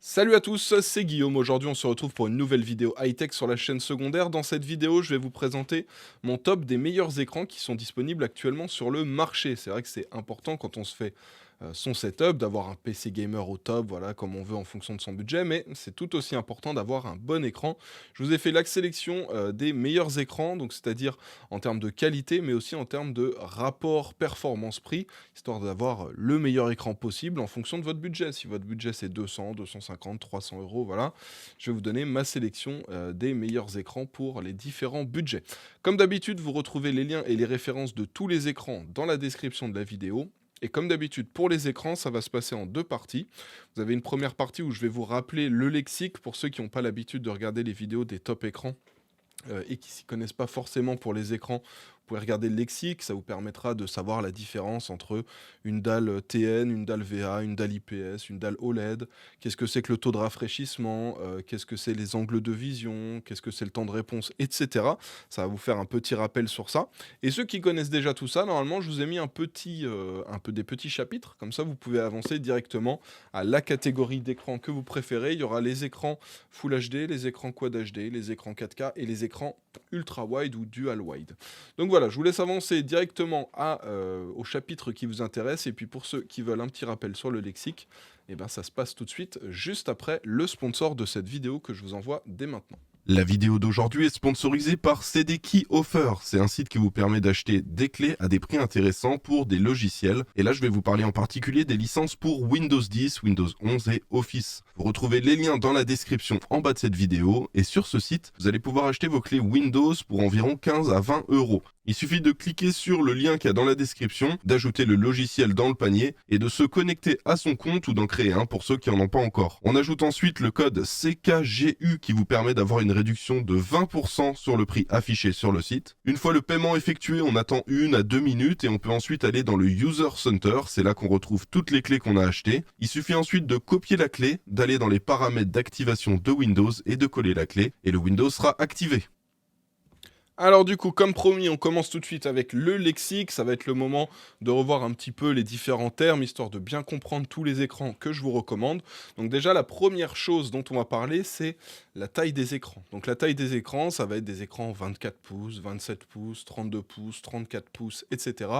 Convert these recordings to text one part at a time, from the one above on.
Salut à tous, c'est Guillaume. Aujourd'hui, on se retrouve pour une nouvelle vidéo high-tech sur la chaîne secondaire. Dans cette vidéo, je vais vous présenter mon top des meilleurs écrans qui sont disponibles actuellement sur le marché. C'est vrai que c'est important quand on se fait son setup, d'avoir un PC gamer au top, voilà, comme on veut en fonction de son budget, mais c'est tout aussi important d'avoir un bon écran. Je vous ai fait la sélection des meilleurs écrans, donc c'est-à-dire en termes de qualité, mais aussi en termes de rapport performance-prix, histoire d'avoir le meilleur écran possible en fonction de votre budget. Si votre budget c'est 200, 250, 300 euros, voilà, je vais vous donner ma sélection des meilleurs écrans pour les différents budgets. Comme d'habitude, vous retrouvez les liens et les références de tous les écrans dans la description de la vidéo. Et comme d'habitude, pour les écrans, ça va se passer en deux parties. Vous avez une première partie où je vais vous rappeler le lexique pour ceux qui n'ont pas l'habitude de regarder les vidéos des top écrans et qui s'y connaissent pas forcément pour les écrans. Vous pouvez regarder le lexique, ça vous permettra de savoir la différence entre une dalle TN, une dalle VA, une dalle IPS, une dalle OLED, qu'est-ce que c'est que le taux de rafraîchissement, qu'est-ce que c'est les angles de vision, qu'est-ce que c'est le temps de réponse, etc. Ça va vous faire un petit rappel sur ça. Et ceux qui connaissent déjà tout ça, normalement, je vous ai mis des petits chapitres, comme ça vous pouvez avancer directement à la catégorie d'écran que vous préférez. Il y aura les écrans Full HD, les écrans Quad HD, les écrans 4K et les écrans ultra wide ou dual wide. Donc voilà, je vous laisse avancer directement au chapitre qui vous intéresse. Et puis pour ceux qui veulent un petit rappel sur le lexique, eh ben ça se passe tout de suite, juste après le sponsor de cette vidéo que je vous envoie dès maintenant. La vidéo d'aujourd'hui est sponsorisée par CD Key Offer. C'est un site qui vous permet d'acheter des clés à des prix intéressants pour des logiciels. Et là, je vais vous parler en particulier des licences pour Windows 10, Windows 11 et Office. Vous retrouvez les liens dans la description en bas de cette vidéo. Et sur ce site, vous allez pouvoir acheter vos clés Windows pour environ 15 à 20 euros. Il suffit de cliquer sur le lien qu'il y a dans la description, d'ajouter le logiciel dans le panier et de se connecter à son compte ou d'en créer un pour ceux qui n'en ont pas encore. On ajoute ensuite le code CKGU qui vous permet d'avoir une réduction de 20% sur le prix affiché sur le site. Une fois le paiement effectué, on attend 1 à 2 minutes et on peut ensuite aller dans le User Center. C'est là qu'on retrouve toutes les clés qu'on a achetées. Il suffit ensuite de copier la clé, d'aller dans les paramètres d'activation de Windows et de coller la clé et le Windows sera activé. Alors du coup, comme promis, on commence tout de suite avec le lexique. Ça va être le moment de revoir un petit peu les différents termes, histoire de bien comprendre tous les écrans que je vous recommande. Donc déjà, la première chose dont on va parler, c'est la taille des écrans. Donc la taille des écrans, ça va être des écrans 24 pouces, 27 pouces, 32 pouces, 34 pouces, etc.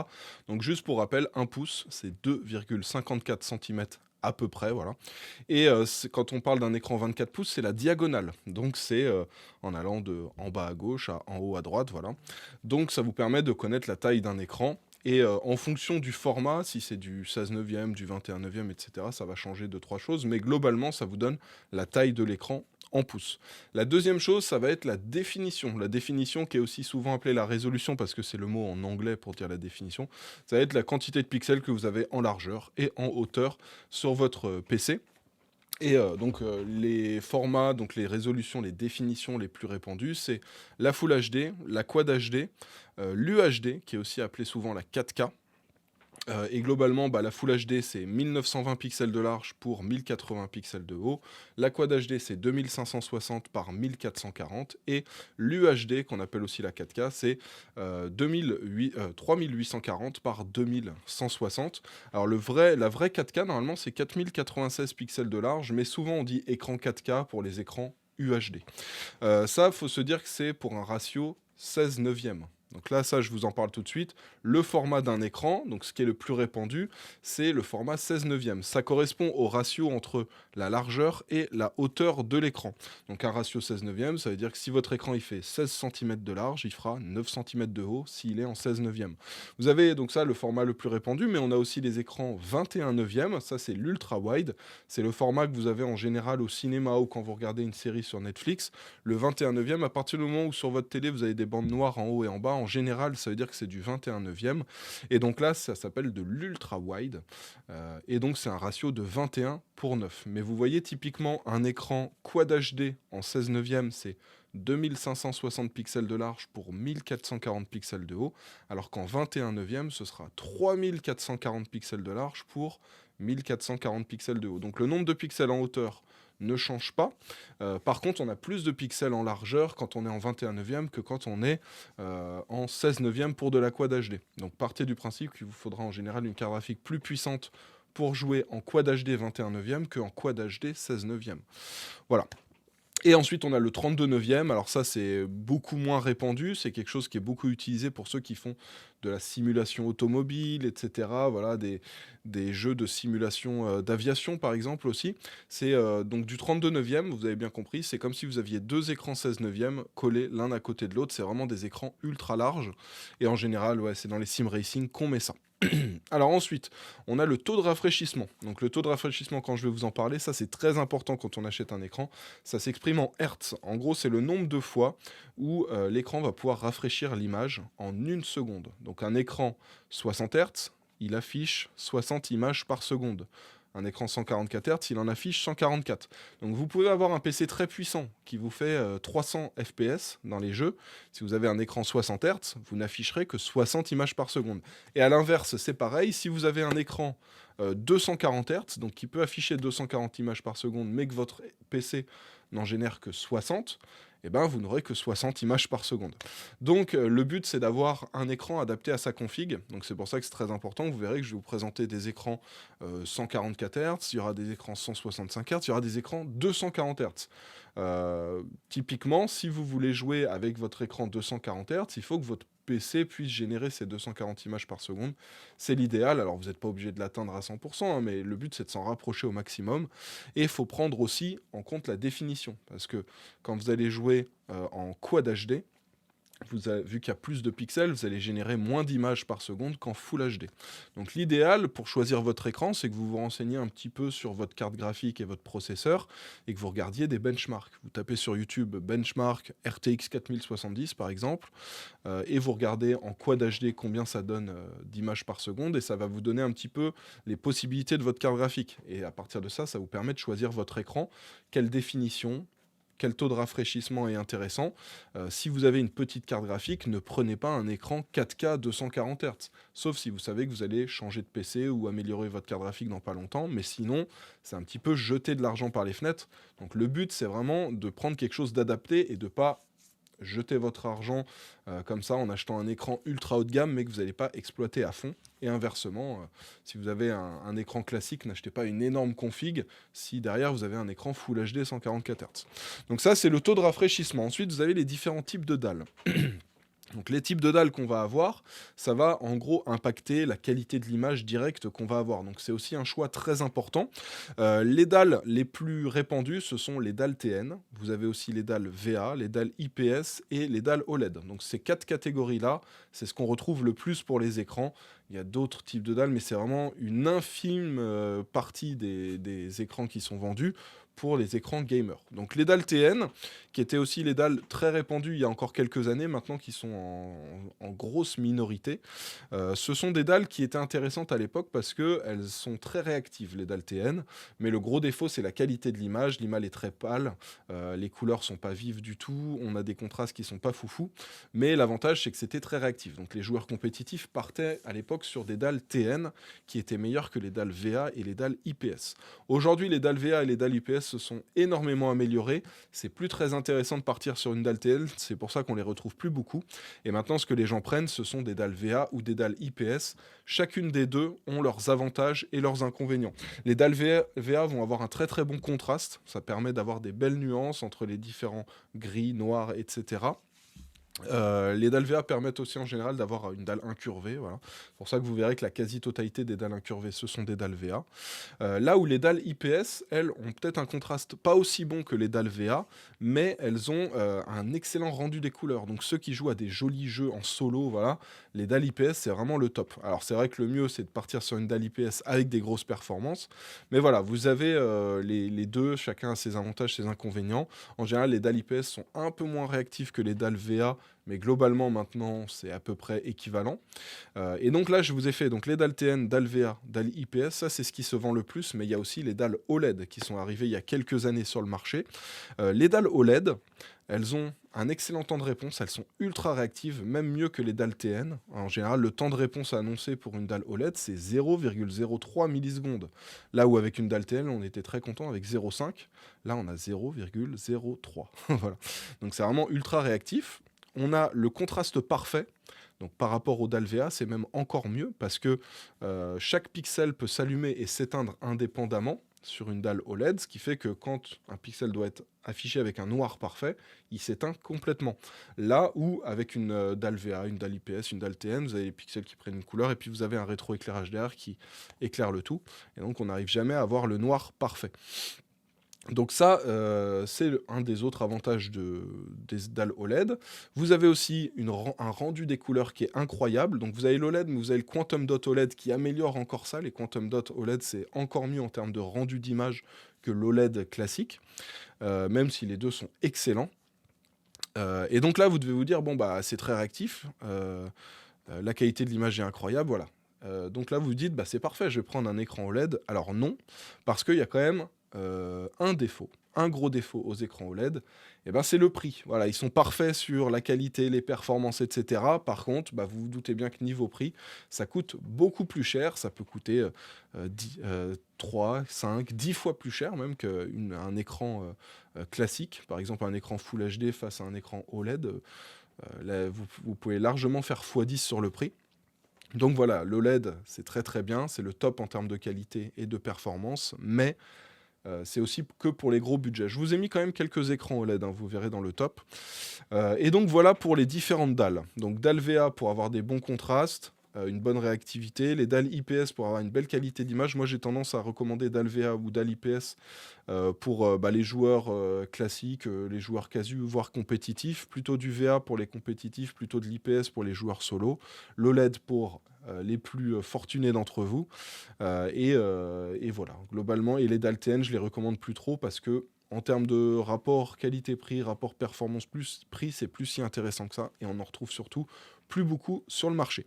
Donc juste pour rappel, 1 pouce, c'est 2,54 cm à peu près, voilà. Et quand on parle d'un écran 24 pouces, c'est la diagonale. Donc c'est en allant de en bas à gauche à en haut à droite, voilà. Donc ça vous permet de connaître la taille d'un écran. Et en fonction du format, si c'est du 16 neuvième, du 21 neuvième, etc., ça va changer de trois choses. Mais globalement, ça vous donne la taille de l'écran en pouces. La deuxième chose, ça va être la définition. La définition qui est aussi souvent appelée la résolution, parce que c'est le mot en anglais pour dire la définition. Ça va être la quantité de pixels que vous avez en largeur et en hauteur sur votre PC. Et les formats, donc les résolutions, les définitions les plus répandues, c'est la Full HD, la Quad HD, l'UHD, qui est aussi appelée souvent la 4K. Et globalement, la Full HD, c'est 1920 pixels de large pour 1080 pixels de haut. La Quad HD, c'est 2560 par 1440. Et l'UHD, qu'on appelle aussi la 4K, c'est 3840 par 2160. Alors la vraie 4K, normalement, c'est 4096 pixels de large, mais souvent on dit écran 4K pour les écrans UHD. Ça, faut se dire que c'est pour un ratio 16 neuvième. Donc là, ça, je vous en parle tout de suite. Le format d'un écran, donc ce qui est le plus répandu, c'est le format 16 neuvième. Ça correspond au ratio entre la largeur et la hauteur de l'écran. Donc un ratio 16 neuvième, ça veut dire que si votre écran il fait 16 cm de large, il fera 9 cm de haut s'il est en 16 neuvième. Vous avez donc ça le format le plus répandu, mais on a aussi les écrans 21 neuvième. Ça, c'est l'ultra wide. C'est le format que vous avez en général au cinéma ou quand vous regardez une série sur Netflix. Le 21 neuvième, à partir du moment où sur votre télé vous avez des bandes noires en haut et en bas, en général, ça veut dire que c'est du 21 neuvième. Et donc là, ça s'appelle de l'ultra wide. Et donc, c'est un ratio de 21 pour 9. Mais vous voyez, typiquement, un écran Quad HD en 16 neuvième, c'est 2560 pixels de large pour 1440 pixels de haut. Alors qu'en 21 neuvième, ce sera 3440 pixels de large pour 1440 pixels de haut. Donc le nombre de pixels en hauteur ne change pas. Par contre, on a plus de pixels en largeur quand on est en 21 neuvième que quand on est en 16 neuvième pour de la Quad HD. Donc partez du principe qu'il vous faudra en général une carte graphique plus puissante pour jouer en Quad HD 21 neuvième qu'en Quad HD 16 neuvième. Voilà. Et ensuite, on a le 32 neuvième. Alors ça, c'est beaucoup moins répandu. C'est quelque chose qui est beaucoup utilisé pour ceux qui font de la simulation automobile, etc. Voilà, des jeux de simulation d'aviation, par exemple, aussi. C'est donc du 32 neuvième, vous avez bien compris. C'est comme si vous aviez deux écrans 16 neuvième collés l'un à côté de l'autre. C'est vraiment des écrans ultra larges. Et en général, ouais, c'est dans les sim racing qu'on met ça. Alors ensuite, on a le taux de rafraîchissement. Donc le taux de rafraîchissement, quand je vais vous en parler, ça c'est très important quand on achète un écran. Ça s'exprime en Hertz. En gros, c'est le nombre de fois où l'écran va pouvoir rafraîchir l'image en une seconde. Donc un écran 60 Hz, il affiche 60 images par seconde. Un écran 144 Hz, il en affiche 144. Donc vous pouvez avoir un PC très puissant qui vous fait 300 FPS dans les jeux. Si vous avez un écran 60 Hz, vous n'afficherez que 60 images par seconde. Et à l'inverse, c'est pareil. Si vous avez un écran 240 Hz, donc qui peut afficher 240 images par seconde, mais que votre PC n'en génère que 60, eh ben, vous n'aurez que 60 images par seconde. Donc le but, c'est d'avoir un écran adapté à sa config. Donc c'est pour ça que c'est très important. Vous verrez que je vais vous présenter des écrans 144 Hz, il y aura des écrans 165 Hz, il y aura des écrans 240 Hz. Typiquement, si vous voulez jouer avec votre écran 240 Hz, il faut que votre PC puisse générer ces 240 images par seconde. C'est l'idéal. Alors vous n'êtes pas obligé de l'atteindre à 100%, hein, mais le but c'est de s'en rapprocher au maximum. Et il faut prendre aussi en compte la définition. Parce que quand vous allez jouer en Quad HD, vu qu'il y a plus de pixels, vous allez générer moins d'images par seconde qu'en Full HD. Donc l'idéal pour choisir votre écran, c'est que vous vous renseigniez un petit peu sur votre carte graphique et votre processeur et que vous regardiez des benchmarks. Vous tapez sur YouTube benchmark RTX 4070 par exemple, et vous regardez en Quad HD combien ça donne d'images par seconde, et ça va vous donner un petit peu les possibilités de votre carte graphique. Et à partir de ça, ça vous permet de choisir votre écran, quelle définition, quel taux de rafraîchissement est intéressant. Si vous avez une petite carte graphique, ne prenez pas un écran 4K 240 Hz, sauf si vous savez que vous allez changer de PC ou améliorer votre carte graphique dans pas longtemps, mais sinon, c'est un petit peu jeter de l'argent par les fenêtres. Donc le but, c'est vraiment de prendre quelque chose d'adapté et de pas jeter votre argent comme ça en achetant un écran ultra haut de gamme mais que vous n'allez pas exploiter à fond. Et inversement, si vous avez un écran classique, n'achetez pas une énorme config si derrière vous avez un écran Full HD 144 Hz. Donc ça, c'est le taux de rafraîchissement. Ensuite, vous avez les différents types de dalles. Donc les types de dalles qu'on va avoir, ça va en gros impacter la qualité de l'image directe qu'on va avoir. Donc c'est aussi un choix très important. Les dalles les plus répandues, ce sont les dalles TN. Vous avez aussi les dalles VA, les dalles IPS et les dalles OLED. Donc ces quatre catégories-là, c'est ce qu'on retrouve le plus pour les écrans. Il y a d'autres types de dalles, mais c'est vraiment une infime partie des écrans qui sont vendus pour les écrans gamer. Donc les dalles TN, qui étaient aussi les dalles très répandues il y a encore quelques années, maintenant qui sont en grosse minorité, ce sont des dalles qui étaient intéressantes à l'époque parce qu'elles sont très réactives, les dalles TN, mais le gros défaut, c'est la qualité de l'image. L'image est très pâle, les couleurs sont pas vives du tout, on a des contrastes qui sont pas foufou, mais l'avantage, c'est que c'était très réactif. Donc les joueurs compétitifs partaient à l'époque sur des dalles TN qui étaient meilleures que les dalles VA et les dalles IPS. Aujourd'hui, les dalles VA et les dalles IPS se sont énormément améliorées. C'est plus très intéressant de partir sur une dalle TN, c'est pour ça qu'on les retrouve plus beaucoup. Et maintenant, ce que les gens prennent, ce sont des dalles VA ou des dalles IPS. Chacune des deux ont leurs avantages et leurs inconvénients. Les dalles VA vont avoir un très très bon contraste. Ça permet d'avoir des belles nuances entre les différents gris, noirs, etc. Les dalles VA permettent aussi en général d'avoir une dalle incurvée. Voilà. C'est pour ça que vous verrez que la quasi-totalité des dalles incurvées, ce sont des dalles VA. Là où les dalles IPS, elles, ont peut-être un contraste pas aussi bon que les dalles VA, mais elles ont un excellent rendu des couleurs. Donc ceux qui jouent à des jolis jeux en solo, voilà, les dalles IPS, c'est vraiment le top. Alors c'est vrai que le mieux, c'est de partir sur une dalle IPS avec des grosses performances. Mais voilà, vous avez les deux, chacun a ses avantages, ses inconvénients. En général, les dalles IPS sont un peu moins réactives que les dalles VA, mais globalement maintenant c'est à peu près équivalent. Et donc là je vous ai fait donc les dalles TN, dalles VA, dalles IPS, ça c'est ce qui se vend le plus, mais il y a aussi les dalles OLED qui sont arrivées il y a quelques années sur le marché. Les dalles OLED, elles ont un excellent temps de réponse, elles sont ultra réactives, même mieux que les dalles TN. En général, le temps de réponse annoncé pour une dalle OLED, c'est 0,03 millisecondes. Là où avec une dalle TN, on était très content avec 0,5. Là, on a 0,03. Voilà. Donc c'est vraiment ultra réactif. On a le contraste parfait. Donc par rapport au DAL-VA, c'est même encore mieux parce que chaque pixel peut s'allumer et s'éteindre indépendamment sur une dalle OLED, ce qui fait que quand un pixel doit être affiché avec un noir parfait, il s'éteint complètement. Là où avec une dalle VA, une dalle IPS, une dalle TN, vous avez les pixels qui prennent une couleur et puis vous avez un rétroéclairage derrière qui éclaire le tout. Et donc on n'arrive jamais à avoir le noir parfait. Donc ça, c'est un des autres avantages des dalles OLED. Vous avez aussi un rendu des couleurs qui est incroyable. Donc vous avez l'OLED, mais vous avez le Quantum Dot OLED qui améliore encore ça. Les Quantum Dot OLED, c'est encore mieux en termes de rendu d'image que l'OLED classique, même si les deux sont excellents. Et donc là, vous devez vous dire, bon, bah, c'est très réactif, la qualité de l'image est incroyable, voilà. Donc là, vous vous dites, bah, c'est parfait, je vais prendre un écran OLED. Alors non, parce qu'il y a quand même un défaut, un gros défaut aux écrans OLED, et ben c'est le prix. Voilà, ils sont parfaits sur la qualité, les performances, etc. Par contre, bah, vous vous doutez bien que niveau prix, ça coûte beaucoup plus cher. Ça peut coûter 3, 5, 10 fois plus cher même qu'un écran classique. Par exemple, un écran Full HD face à un écran OLED. Là, vous pouvez largement faire x10 sur le prix. Donc voilà, l'OLED, c'est très très bien, c'est le top en termes de qualité et de performance, mais c'est aussi que pour les gros budgets. Je vous ai mis quand même quelques écrans OLED, hein, vous verrez dans le top. Et donc voilà pour les différentes dalles. Donc dalle VA pour avoir des bons contrastes, une bonne réactivité. Les dalles IPS pour avoir une belle qualité d'image. Moi j'ai tendance à recommander dalle VA ou dalle IPS pour les joueurs classiques, les joueurs casus, voire compétitifs. Plutôt du VA pour les compétitifs, plutôt de l'IPS pour les joueurs solo. L'OLED pour les plus fortunés d'entre vous. Et voilà, globalement. Et les dalles TN, je les recommande plus trop parce que en termes de rapport qualité-prix, rapport performance plus prix, c'est plus si intéressant que ça. Et on en retrouve surtout plus beaucoup sur le marché.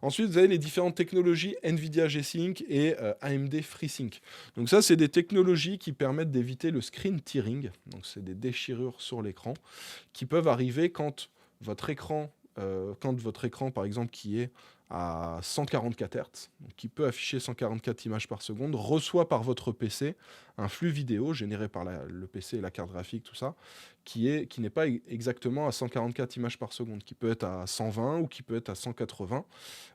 Ensuite, vous avez les différentes technologies NVIDIA G-Sync et AMD FreeSync. Donc ça, c'est des technologies qui permettent d'éviter le screen tearing. Donc c'est des déchirures sur l'écran qui peuvent arriver quand votre écran, par exemple, qui est à 144 Hz, donc qui peut afficher 144 images par seconde, reçoit par votre PC un flux vidéo généré par le PC et la carte graphique, tout ça, qui n'est pas exactement à 144 images par seconde, qui peut être à 120 ou qui peut être à 180.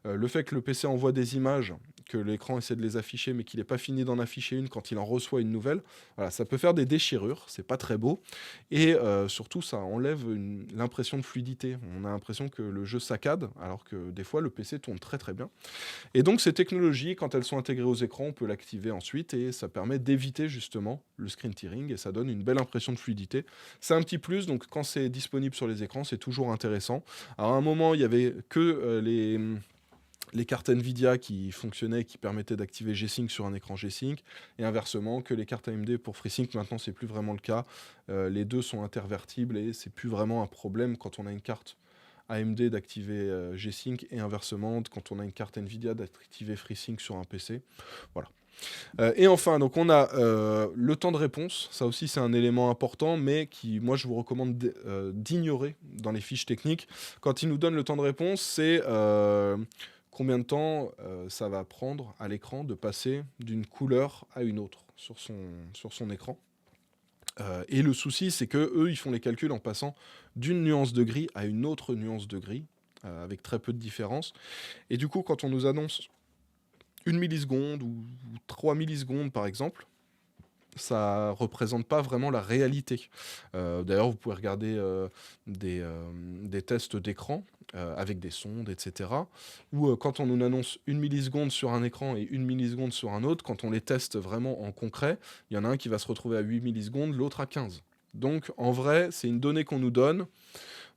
Le fait que le PC envoie des images, que l'écran essaie de les afficher, mais qu'il n'est pas fini d'en afficher une quand il en reçoit une nouvelle, voilà, ça peut faire des déchirures, c'est pas très beau, et surtout ça enlève l'impression de fluidité. On a l'impression que le jeu saccade, alors que des fois le PC tourne très très bien. Et donc ces technologies, quand elles sont intégrées aux écrans, on peut l'activer ensuite, et ça permet d'éviter justement le screen tearing, et ça donne une belle impression de fluidité. C'est un petit plus, donc quand c'est disponible sur les écrans, c'est toujours intéressant. Alors à un moment, il y avait que les cartes Nvidia qui fonctionnaient, qui permettaient d'activer G-Sync sur un écran G-Sync, et inversement, que les cartes AMD pour FreeSync. Maintenant, c'est plus vraiment le cas. Les deux sont intervertibles et c'est plus vraiment un problème quand on a une carte AMD d'activer G-Sync, et inversement, quand on a une carte Nvidia d'activer FreeSync sur un PC. Voilà. Et enfin, donc on a le temps de réponse. Ça aussi, c'est un élément important, mais qui, moi, je vous recommande d'ignorer dans les fiches techniques. Quand il nous donne le temps de réponse, c'est combien de temps ça va prendre à l'écran de passer d'une couleur à une autre sur son écran. Et le souci, c'est que eux, ils font les calculs en passant d'une nuance de gris à une autre nuance de gris, avec très peu de différence. Et du coup, quand on nous annonce 1 milliseconde ou 3 millisecondes, par exemple, ça représente pas vraiment la réalité. D'ailleurs, vous pouvez regarder des tests d'écran avec des sondes, etc. Où quand on nous annonce 1 milliseconde sur un écran et 1 milliseconde sur un autre, quand on les teste vraiment en concret, il y en a un qui va se retrouver à 8 millisecondes, l'autre à 15. Donc en vrai, c'est une donnée qu'on nous donne.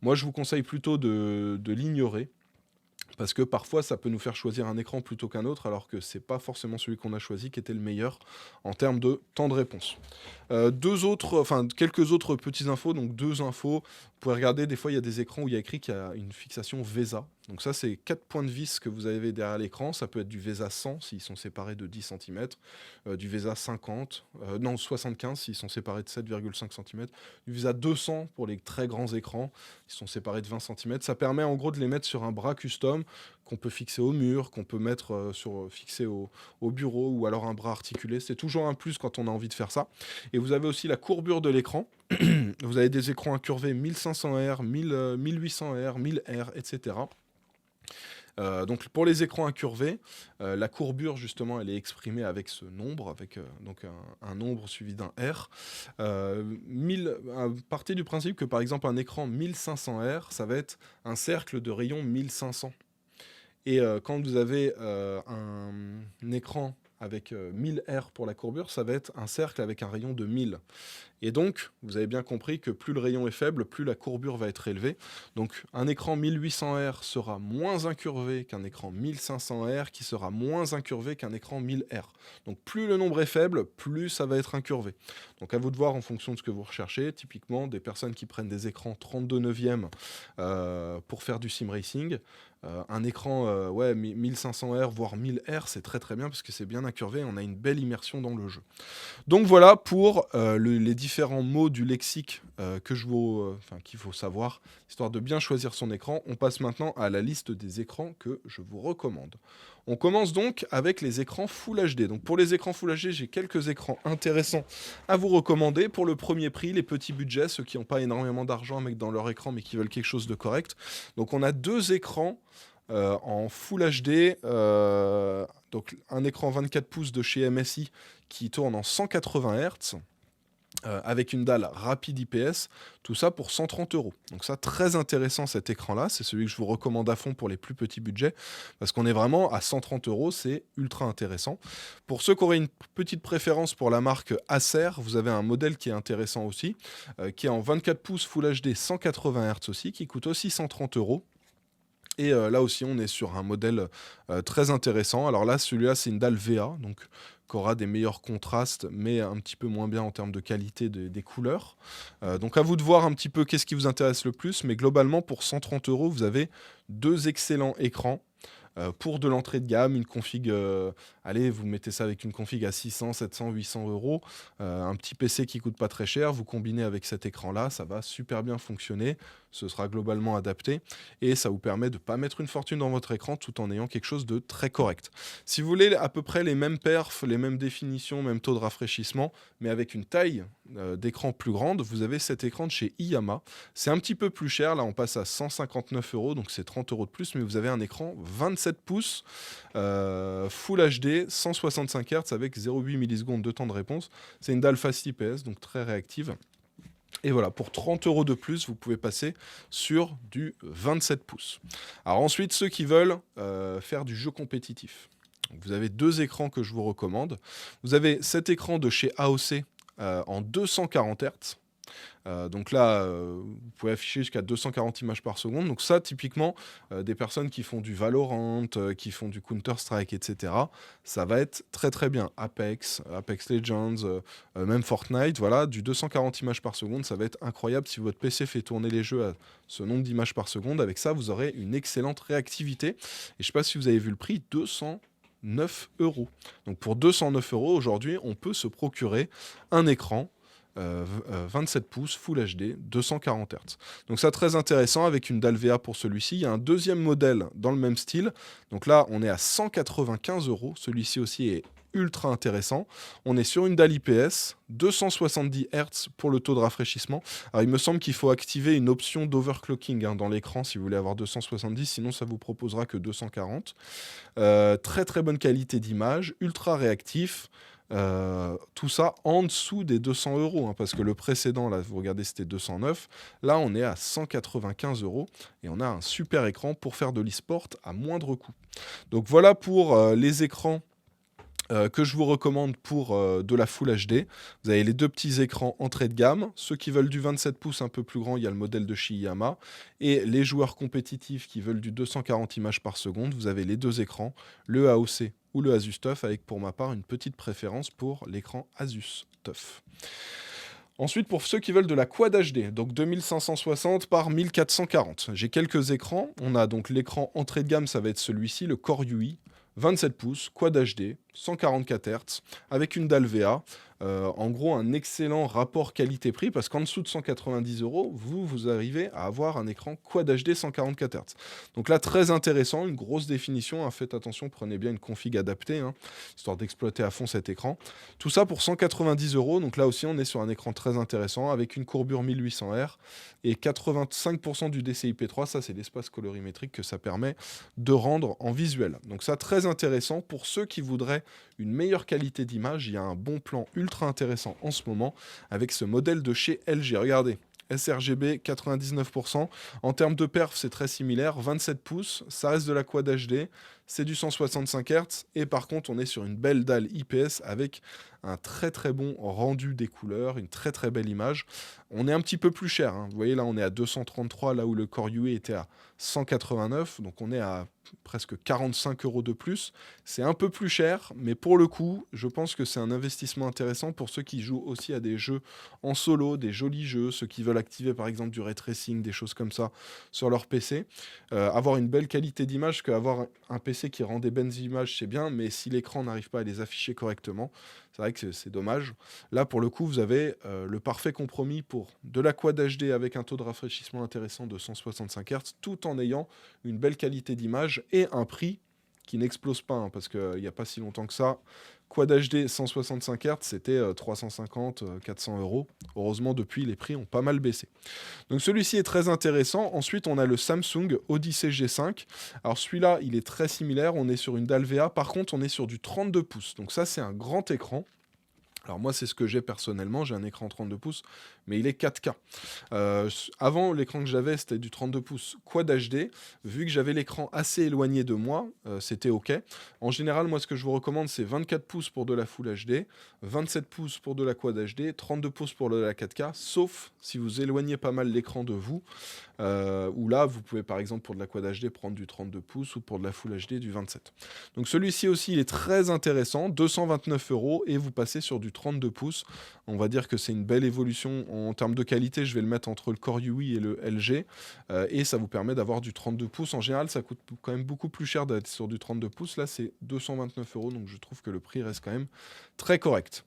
Moi, je vous conseille plutôt de l'ignorer. Parce que parfois, ça peut nous faire choisir un écran plutôt qu'un autre, alors que c'est pas forcément celui qu'on a choisi qui était le meilleur en termes de temps de réponse. Quelques autres petites infos, donc 2 infos. Vous pouvez regarder, des fois, il y a des écrans où il y a écrit qu'il y a une fixation VESA. Donc ça, c'est 4 points de vis que vous avez derrière l'écran. Ça peut être du VESA 100 s'ils sont séparés de 10 cm, du VESA 75 s'ils sont séparés de 7,5 cm, du VESA 200 pour les très grands écrans, ils sont séparés de 20 cm. Ça permet en gros de les mettre sur un bras custom qu'on peut fixer au mur, qu'on peut mettre fixer au bureau, ou alors un bras articulé. C'est toujours un plus quand on a envie de faire ça. Et vous avez aussi la courbure de l'écran. Vous avez des écrans incurvés 1500 R, 1800 R, 1000 R, etc. Donc pour les écrans incurvés, la courbure justement elle est exprimée avec ce nombre, avec donc un nombre suivi d'un R. Partez du principe que par exemple un écran 1500 R, ça va être un cercle de rayon 1500. Et quand vous avez un écran avec 1000 R pour la courbure, ça va être un cercle avec un rayon de 1000. Et donc, vous avez bien compris que plus le rayon est faible, plus la courbure va être élevée. Donc, un écran 1800 R sera moins incurvé qu'un écran 1500 R, qui sera moins incurvé qu'un écran 1000 R. Donc, plus le nombre est faible, plus ça va être incurvé. Donc, à vous de voir en fonction de ce que vous recherchez. Typiquement, des personnes qui prennent des écrans 32 neuvième pour faire du sim racing. Un écran 1500 R, voire 1000 R, c'est très très bien parce que c'est bien incurvé et on a une belle immersion dans le jeu. Donc voilà pour les différents mots du lexique qu'il faut savoir, histoire de bien choisir son écran. On passe maintenant à la liste des écrans que je vous recommande. On commence donc avec les écrans Full HD. Donc pour les écrans Full HD, j'ai quelques écrans intéressants à vous recommander. Pour le premier prix, les petits budgets, ceux qui n'ont pas énormément d'argent à mettre dans leur écran mais qui veulent quelque chose de correct. Donc on a deux écrans en Full HD, donc un écran 24 pouces de chez MSI qui tourne en 180 Hz. Avec une dalle rapide IPS, tout ça pour 130 €. Donc ça, très intéressant cet écran-là, c'est celui que je vous recommande à fond pour les plus petits budgets, parce qu'on est vraiment à 130 €, c'est ultra intéressant. Pour ceux qui auraient une petite préférence pour la marque Acer, vous avez un modèle qui est intéressant aussi, qui est en 24 pouces Full HD 180 Hz aussi, qui coûte aussi 130 €. Et là aussi, on est sur un modèle très intéressant. Alors là, celui-là, c'est une dalle VA, donc qui aura des meilleurs contrastes, mais un petit peu moins bien en termes de qualité des couleurs. Donc à vous de voir un petit peu qu'est-ce qui vous intéresse le plus, mais globalement, pour 130 €, vous avez deux excellents écrans. Pour de l'entrée de gamme, une config, allez, vous mettez ça avec une config à 600, 700, 800 €, un petit PC qui coûte pas très cher, vous combinez avec cet écran-là, ça va super bien fonctionner, ce sera globalement adapté, et ça vous permet de ne pas mettre une fortune dans votre écran tout en ayant quelque chose de très correct. Si vous voulez à peu près les mêmes perfs, les mêmes définitions, même taux de rafraîchissement, mais avec une taille d'écran plus grande, vous avez cet écran de chez Iyama. C'est un petit peu plus cher, là on passe à 159 €, donc c'est 30 € de plus, mais vous avez un écran 27 pouces, Full HD, 165 Hz avec 0,8 millisecondes de temps de réponse. C'est une dalle Fast IPS, donc très réactive. Et voilà, pour 30 € de plus, vous pouvez passer sur du 27 pouces. Alors ensuite, ceux qui veulent faire du jeu compétitif. Donc, vous avez deux écrans que je vous recommande. Vous avez cet écran de chez AOC en 240 Hz. Donc là, vous pouvez afficher jusqu'à 240 images par seconde. Donc ça, typiquement, des personnes qui font du Valorant, qui font du Counter-Strike, etc., ça va être très très bien. Apex Legends, même Fortnite, voilà, du 240 images par seconde, ça va être incroyable. Si votre PC fait tourner les jeux à ce nombre d'images par seconde, avec ça, vous aurez une excellente réactivité. Et je ne sais pas si vous avez vu le prix, 209 €. Donc pour 209 € aujourd'hui, on peut se procurer un écran 27 pouces Full HD 240 Hz. Donc ça, très intéressant avec une dalle VA pour celui-ci. Il y a un deuxième modèle dans le même style. Donc là, on est à 195 €. Celui-ci aussi est ultra intéressant. On est sur une dalle IPS, 270 Hz pour le taux de rafraîchissement. Alors il me semble qu'il faut activer une option d'overclocking dans l'écran si vous voulez avoir 270, sinon ça vous proposera que 240. Très très bonne qualité d'image, ultra réactif. Tout ça en dessous des 200 €, parce que le précédent, là, vous regardez, c'était 209. Là, on est à 195 € et on a un super écran pour faire de l'e-sport à moindre coût. Donc voilà pour les écrans que je vous recommande pour de la Full HD. Vous avez les deux petits écrans entrée de gamme. Ceux qui veulent du 27 pouces un peu plus grand, il y a le modèle de chez Iyama. Et les joueurs compétitifs qui veulent du 240 images par seconde, vous avez les deux écrans, le AOC ou le Asus TUF, avec pour ma part une petite préférence pour l'écran Asus TUF. Ensuite, pour ceux qui veulent de la Quad HD, donc 2560 par 1440. J'ai quelques écrans. On a donc l'écran entrée de gamme, ça va être celui-ci, le Core UI. 27 pouces, Quad HD, 144 Hz, avec une dalle VA. En gros, un excellent rapport qualité-prix parce qu'en dessous de 190 €, vous arrivez à avoir un écran Quad HD 144 Hz. Donc là, très intéressant, une grosse définition, hein. Faites attention, prenez bien une config adaptée, hein, histoire d'exploiter à fond cet écran. Tout ça pour 190 €. Donc là aussi, on est sur un écran très intéressant avec une courbure 1800 R et 85% du DCI-P3. Ça, c'est l'espace colorimétrique que ça permet de rendre en visuel. Donc ça, très intéressant. Pour ceux qui voudraient une meilleure qualité d'image, il y a un bon plan ultra intéressant en ce moment avec ce modèle de chez LG. Regardez. sRGB 99%. En termes de perf, c'est très similaire. 27 pouces, ça reste de la Quad HD, c'est du 165 Hz. Et par contre, on est sur une belle dalle IPS avec un très très bon rendu des couleurs, une très très belle image. On est un petit peu plus cher, hein. Vous voyez là, on est à 233, là où le Core UI était à 189. Donc on est à presque 45 € de plus. C'est un peu plus cher, mais pour le coup, je pense que c'est un investissement intéressant pour ceux qui jouent aussi à des jeux en solo, des jolis jeux, ceux qui veulent activer par exemple du ray tracing, des choses comme ça sur leur PC. Avoir une belle qualité d'image, qu'avoir un PC qui rend des belles images, c'est bien, mais si l'écran n'arrive pas à les afficher correctement, c'est vrai que c'est dommage. Là, pour le coup, vous avez le parfait compromis pour de la Quad HD avec un taux de rafraîchissement intéressant de 165 Hz, tout en ayant une belle qualité d'image et un prix qui n'explose pas, hein, parce qu'il n'y a pas si longtemps que ça, Quad HD 165 Hz, c'était 350, 400 €. Heureusement, depuis, les prix ont pas mal baissé. Donc celui-ci est très intéressant. Ensuite, on a le Samsung Odyssey G5. Alors celui-là, il est très similaire. On est sur une dalle VA. Par contre, on est sur du 32 pouces. Donc ça, c'est un grand écran. Alors moi, c'est ce que j'ai personnellement, j'ai un écran 32 pouces, mais il est 4K. Avant, l'écran que j'avais, c'était du 32 pouces Quad HD. Vu que j'avais l'écran assez éloigné de moi, c'était OK. En général, moi, ce que je vous recommande, c'est 24 pouces pour de la Full HD, 27 pouces pour de la Quad HD, 32 pouces pour de la 4K, sauf si vous éloignez pas mal l'écran de vous, où là, vous pouvez par exemple pour de la Quad HD prendre du 32 pouces ou pour de la Full HD du 27. Donc celui-ci aussi, il est très intéressant, 229 € et vous passez sur du 32 pouces. On va dire que c'est une belle évolution en termes de qualité. Je vais le mettre entre le Core UI et le LG et ça vous permet d'avoir du 32 pouces. En général, ça coûte quand même beaucoup plus cher d'être sur du 32 pouces. Là, c'est 229 €, donc je trouve que le prix reste quand même très correct.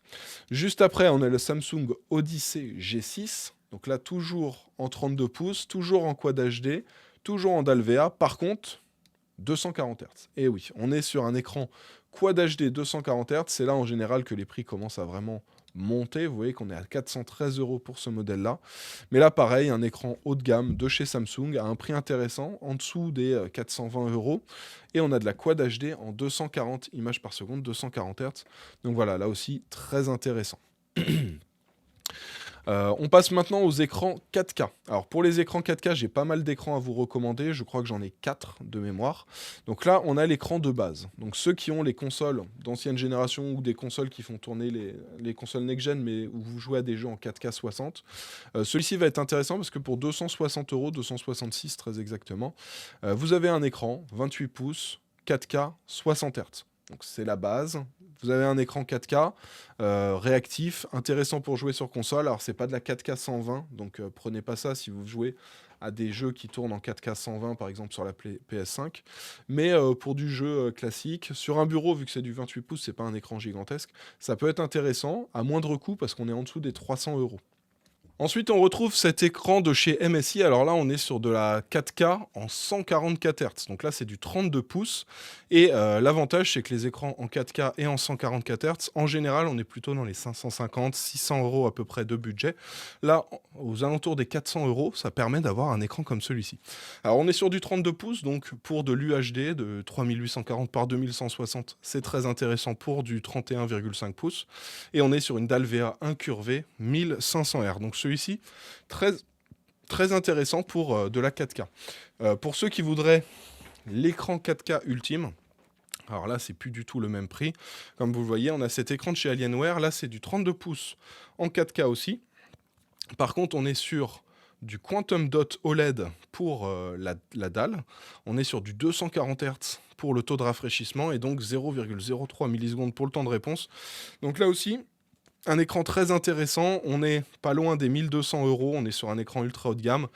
Juste après, on a le Samsung Odyssey G6. Donc là, toujours en 32 pouces, toujours en Quad HD, toujours en dalle VA. Par contre, 240 Hz. Et oui, on est sur un écran Quad HD 240 Hz. C'est là en général que les prix commencent à vraiment monter. Vous voyez qu'on est à 413 € pour ce modèle-là. Mais là, pareil, un écran haut de gamme de chez Samsung à un prix intéressant, en dessous des 420 €. Et on a de la Quad HD en 240 images par seconde, 240 Hz. Donc voilà, là aussi, très intéressant. On passe maintenant aux écrans 4K. Alors pour les écrans 4K, j'ai pas mal d'écrans à vous recommander. Je crois que j'en ai 4 de mémoire. Donc là, on a l'écran de base. Donc ceux qui ont les consoles d'ancienne génération ou des consoles qui font tourner les consoles next-gen, mais où vous jouez à des jeux en 4K 60, celui-ci va être intéressant parce que pour 260 €, 266 très exactement, vous avez un écran 28 pouces, 4K, 60 Hz. Donc c'est la base. Vous avez un écran 4K réactif, intéressant pour jouer sur console. Alors c'est pas de la 4K 120, donc prenez pas ça si vous jouez à des jeux qui tournent en 4K 120, par exemple sur la PS5. Mais pour du jeu classique, sur un bureau, vu que c'est du 28 pouces, c'est pas un écran gigantesque, ça peut être intéressant, à moindre coût, parce qu'on est en dessous des 300 €. Ensuite, on retrouve cet écran de chez MSI. Alors là, on est sur de la 4K en 144 Hz. Donc là, c'est du 32 pouces. Et l'avantage, c'est que les écrans en 4K et en 144 Hz, en général, on est plutôt dans les 550, 600 € à peu près de budget. Là, aux alentours des 400 €, ça permet d'avoir un écran comme celui-ci. Alors, on est sur du 32 pouces, donc pour de l'UHD de 3840 par 2160, c'est très intéressant pour du 31,5 pouces. Et on est sur une dalle VA incurvée 1500 Hz. Donc celui-ci, très, très intéressant pour de la 4K. Pour ceux qui voudraient l'écran 4K ultime, alors là, c'est plus du tout le même prix. Comme vous le voyez, on a cet écran de chez Alienware. Là, c'est du 32 pouces en 4K aussi. Par contre, on est sur du Quantum Dot OLED pour la dalle. On est sur du 240 Hz pour le taux de rafraîchissement et donc 0,03 millisecondes pour le temps de réponse. Donc là aussi, Un écran très intéressant, on est pas loin des 1200 €, on est sur un écran ultra haut de gamme,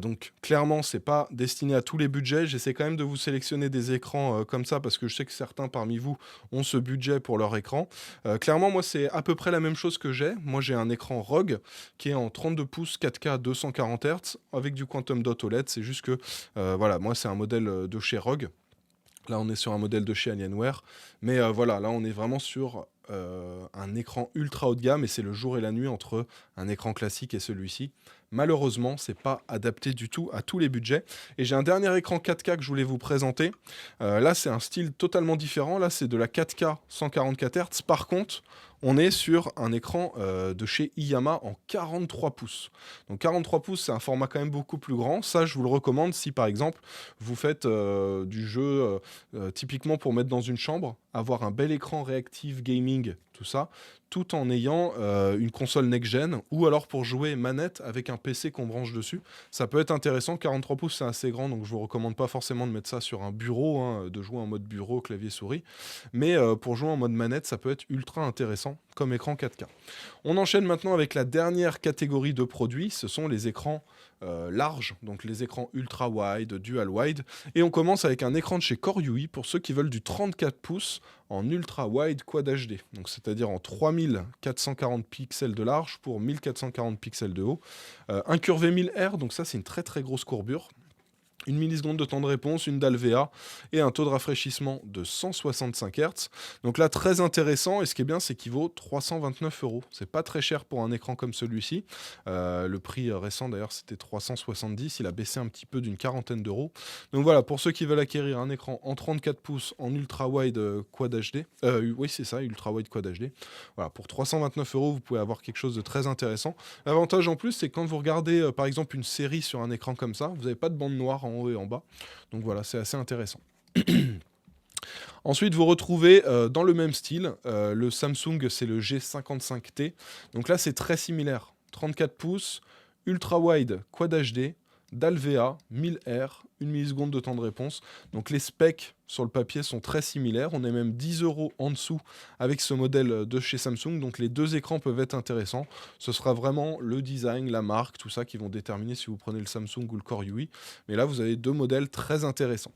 donc clairement c'est pas destiné à tous les budgets. J'essaie quand même de vous sélectionner des écrans comme ça parce que je sais que certains parmi vous ont ce budget pour leur écran. Clairement moi c'est à peu près la même chose que j'ai. Moi j'ai un écran ROG qui est en 32 pouces 4K 240 Hz avec du Quantum Dot OLED, c'est juste que voilà, moi c'est un modèle de chez ROG. Là, on est sur un modèle de chez Alienware. Mais voilà, là, on est vraiment sur un écran ultra haut de gamme et c'est le jour et la nuit entre un écran classique et celui-ci. Malheureusement, c'est pas adapté du tout à tous les budgets. Et j'ai un dernier écran 4K que je voulais vous présenter. Là, c'est un style totalement différent. Là, c'est de la 4K 144 Hz. Par contre, on est sur un écran de chez Iyama en 43 pouces. Donc 43 pouces, c'est un format quand même beaucoup plus grand. Ça, je vous le recommande si par exemple vous faites du jeu typiquement pour mettre dans une chambre, avoir un bel écran réactif gaming, tout ça, tout en ayant une console next-gen ou alors pour jouer manette avec un PC qu'on branche dessus. Ça peut être intéressant. 43 pouces, c'est assez grand, donc je vous recommande pas forcément de mettre ça sur un bureau, hein, de jouer en mode bureau, clavier-souris. Mais pour jouer en mode manette, ça peut être ultra intéressant comme écran 4K. On enchaîne maintenant avec la dernière catégorie de produits, ce sont les écrans larges, donc les écrans ultra wide, dual wide, et on commence avec un écran de chez Koryui pour ceux qui veulent du 34 pouces en ultra wide quad HD, donc c'est-à-dire en 3440 pixels de large pour 1440 pixels de haut, incurvé 1000R, donc ça c'est une très très grosse courbure. Une milliseconde de temps de réponse, une dalle VA et un taux de rafraîchissement de 165 Hz. Donc là, très intéressant. Et ce qui est bien, c'est qu'il vaut 329 €. C'est pas très cher pour un écran comme celui-ci. Le prix récent, d'ailleurs, c'était 370. Il a baissé un petit peu d'une quarantaine d'euros. Donc voilà, pour ceux qui veulent acquérir un écran en 34 pouces en ultra wide quad HD. Oui, c'est ça, ultra wide quad HD. Voilà, pour 329 €, vous pouvez avoir quelque chose de très intéressant. L'avantage en plus, c'est que quand vous regardez par exemple une série sur un écran comme ça, vous n'avez pas de bande noire en haut et en bas. Donc voilà, c'est assez intéressant. Ensuite, vous retrouvez dans le même style, le Samsung, c'est le G55T. Donc là, c'est très similaire. 34 pouces, ultra wide, quad HD, dalle VA, 1000R, 1 milliseconde de temps de réponse. Donc les specs sur le papier sont très similaires. On est même 10 € en dessous avec ce modèle de chez Samsung. Donc les deux écrans peuvent être intéressants. Ce sera vraiment le design, la marque, tout ça qui vont déterminer si vous prenez le Samsung ou le Koryui. Mais là, vous avez deux modèles très intéressants.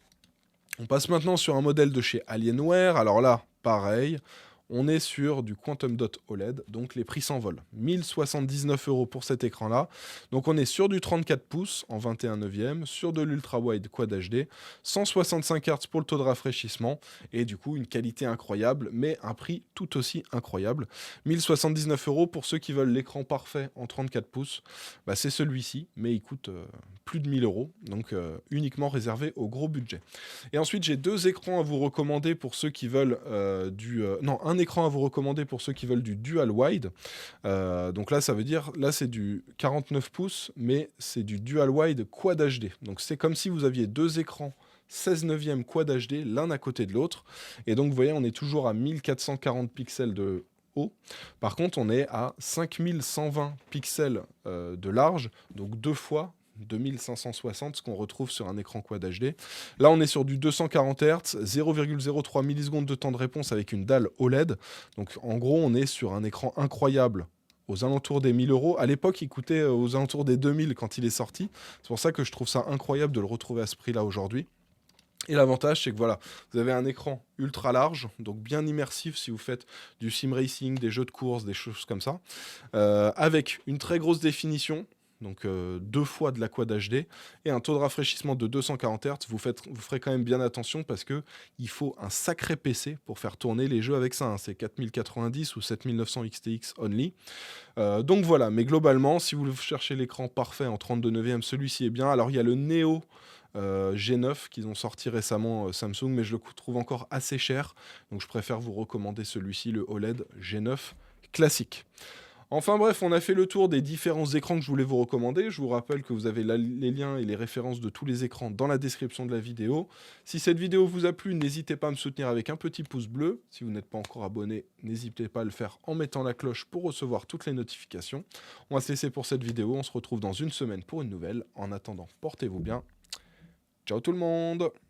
On passe maintenant sur un modèle de chez Alienware. Alors là, pareil, on est sur du Quantum Dot OLED, donc les prix s'envolent. 1079 € pour cet écran-là. Donc on est sur du 34 pouces en 21/9, sur de l'ultra wide quad HD, 165 Hz pour le taux de rafraîchissement, et du coup une qualité incroyable, mais un prix tout aussi incroyable. 1079 € pour ceux qui veulent l'écran parfait en 34 pouces. Bah, c'est celui-ci, mais il coûte plus de 1000 €, donc uniquement réservé au gros budget. Et ensuite, j'ai deux écrans à vous recommander pour ceux qui veulent un écran à vous recommander pour ceux qui veulent du dual wide. Donc là, ça veut dire, là c'est du 49 pouces, mais c'est du dual wide quad HD. Donc c'est comme si vous aviez deux écrans 16/9 quad HD l'un à côté de l'autre. Et donc vous voyez, on est toujours à 1440 pixels de haut. Par contre, on est à 5120 pixels de large, donc deux fois 2560, ce qu'on retrouve sur un écran quad HD. Là, on est sur du 240 Hz, 0,03 millisecondes de temps de réponse avec une dalle OLED. Donc, en gros, on est sur un écran incroyable aux alentours des 1000 €. À l'époque, il coûtait aux alentours des 2000 quand il est sorti. C'est pour ça que je trouve ça incroyable de le retrouver à ce prix-là aujourd'hui. Et l'avantage, c'est que voilà, vous avez un écran ultra large, donc bien immersif si vous faites du sim racing, des jeux de course, des choses comme ça, avec une très grosse définition, donc deux fois de la quad HD, et un taux de rafraîchissement de 240 Hz. Vous ferez quand même bien attention parce que il faut un sacré PC pour faire tourner les jeux avec ça, hein. C'est 4090 ou 7900 XTX only. Donc voilà, mais globalement, si vous cherchez l'écran parfait en 32/9, celui-ci est bien. Alors il y a le Neo G9 qu'ils ont sorti récemment Samsung, mais je le trouve encore assez cher, donc je préfère vous recommander celui-ci, le OLED G9 classique. Enfin bref, on a fait le tour des différents écrans que je voulais vous recommander. Je vous rappelle que vous avez les liens et les références de tous les écrans dans la description de la vidéo. Si cette vidéo vous a plu, n'hésitez pas à me soutenir avec un petit pouce bleu. Si vous n'êtes pas encore abonné, n'hésitez pas à le faire en mettant la cloche pour recevoir toutes les notifications. On va se laisser pour cette vidéo. On se retrouve dans une semaine pour une nouvelle. En attendant, portez-vous bien. Ciao tout le monde!